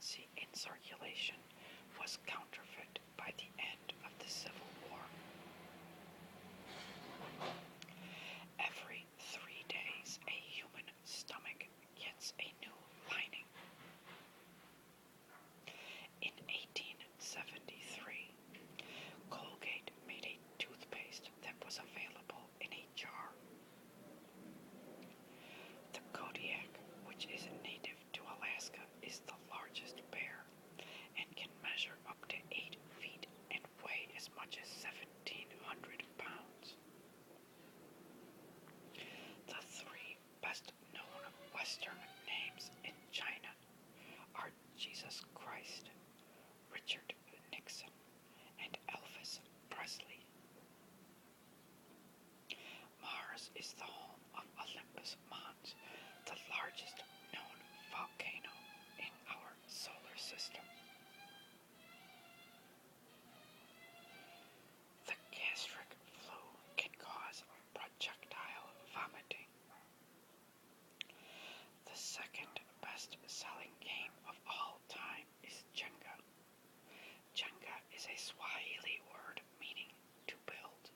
currency in circulation was counterfeit by the end of the Civil War. Every 3 days, a human stomach gets a new lining. In 1873, Colgate made a toothpaste that was available in a jar. The Kodiak, which is native to Alaska, is the largest bear and can measure up to 8 feet and weigh as much as 1,700 pounds. The three best known Western names in China are Jesus Christ, Richard Nixon, and Elvis Presley. Mars is the home of Olympus Mons, the largest known volcano in our solar system. The gastric flu can cause projectile vomiting. The second best-selling game of all time is Jenga. Jenga is a Swahili word meaning to build.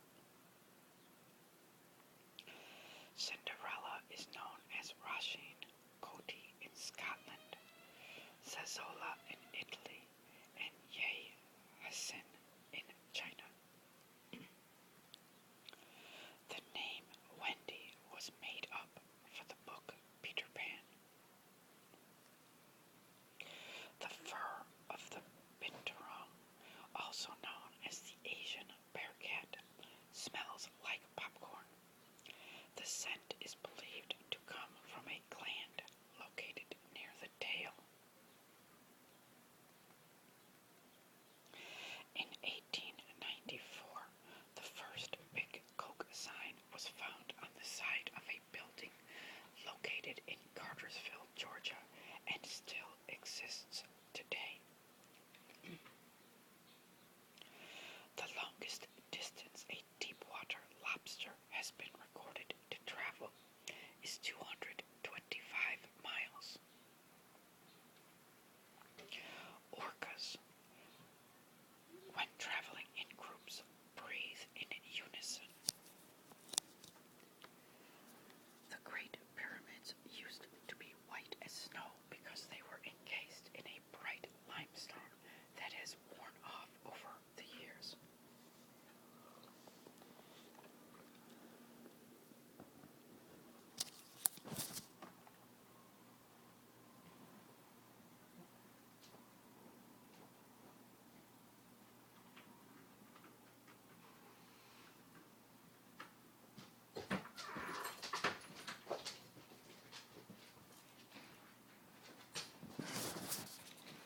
Cinderella is known as Rasheen Coty in Scotland, Zazzola in Italy, and Ye Hsin in China. The name Wendy was made up for the book Peter Pan. The fur of the binturong, also known as the Asian bearcat, smells like popcorn. The scent is believed to come from a gland located near the tail. In 1894, the first big Coke sign was found on the side of a building located in Cartersville, Georgia, and still exists today. The longest distance a deep-water lobster has been recorded to travel is 225 miles. Orcas, when traveling in groups, breathe in unison. The Great Pyramids used to be white as snow because they were encased in a bright limestone that has worn off over the years.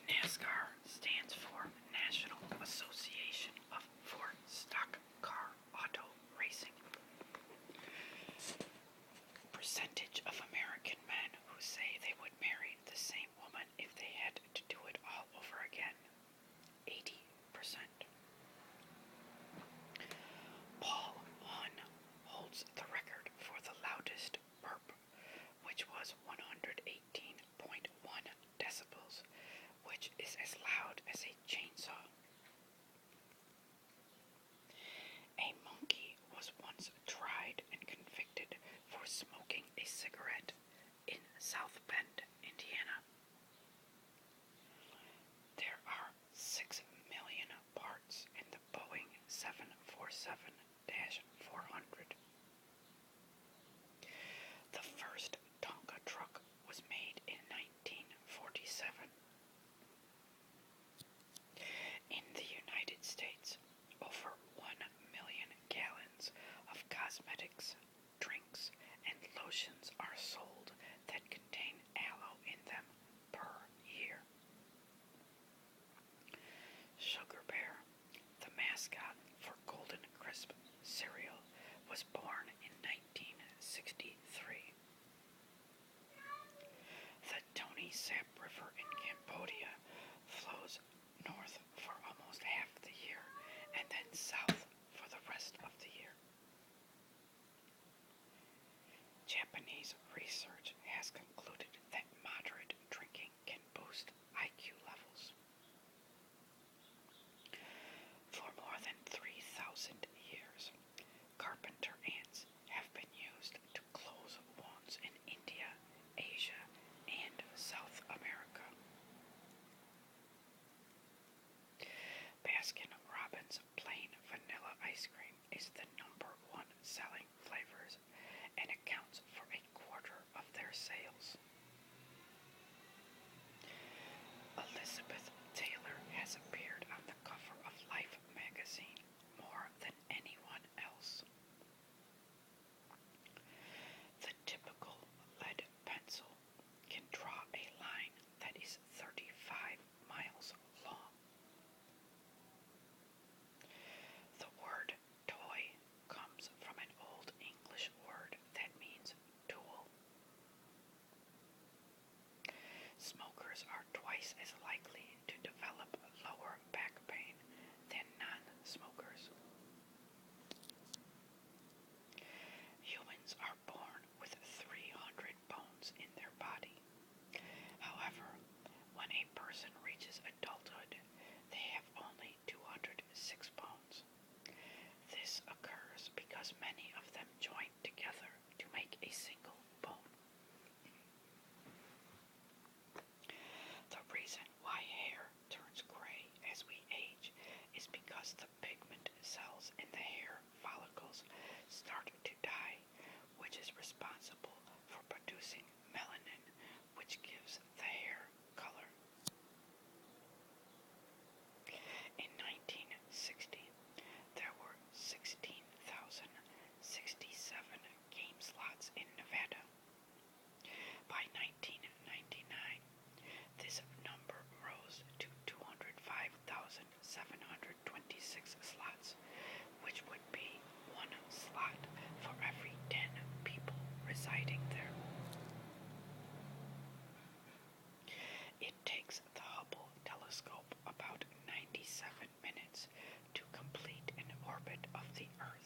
NASCAR stands for National Association of Stock Car Auto Racing. Percentage of American men who say they would marry the same woman if they had to do it all over again. 80%. Paul Hun holds the record for the loudest burp, which was 118.1 decibels, which is as loud as a chainsaw. A monkey was once tried and convicted for smoking a cigarette in South Bend, Indiana. There are 6 million parts in the Boeing 747-400. The first Tonka truck was made in 1947. In the United States, over 1 million gallons of cosmetics, drinks, and lotions are sold that contain aloe in them per year. Sugar Bear, the mascot for Golden Crisp cereal, was born in 1963. The Tonle Sap River in Cambodia flows north for almost half the year and then south for the rest of the year. Japanese research has concluded that moderate drinking can boost IQ levels. Baskin Robbins plain vanilla ice cream is the #1 selling flavors and accounts for a quarter of their sales. Elizabeth Taylor has appeared on the cover of Life magazine more than anyone else. The typical lead pencil can draw a line that is 35 miles long. The word toy comes from an Old English word that means tool. Smokers are twice as likely to develop lower back pain than non-smokers. Humans are born with 300 bones in their body. However, when a person reaches adulthood, they have only 206 bones. This occurs because many of them join together to make a single bone. The reason why hair turns gray as we age is because the pigment cells in the hair follicles start to die, which is responsible for producing melanin, which gives the hair color. In 1960, there were 16,067 game slots in Nevada. By 1999, this number rose to 205,726 slots, which would be one slot for every 10 people residing there. It takes the Hubble telescope about 97 minutes to complete an orbit of the Earth.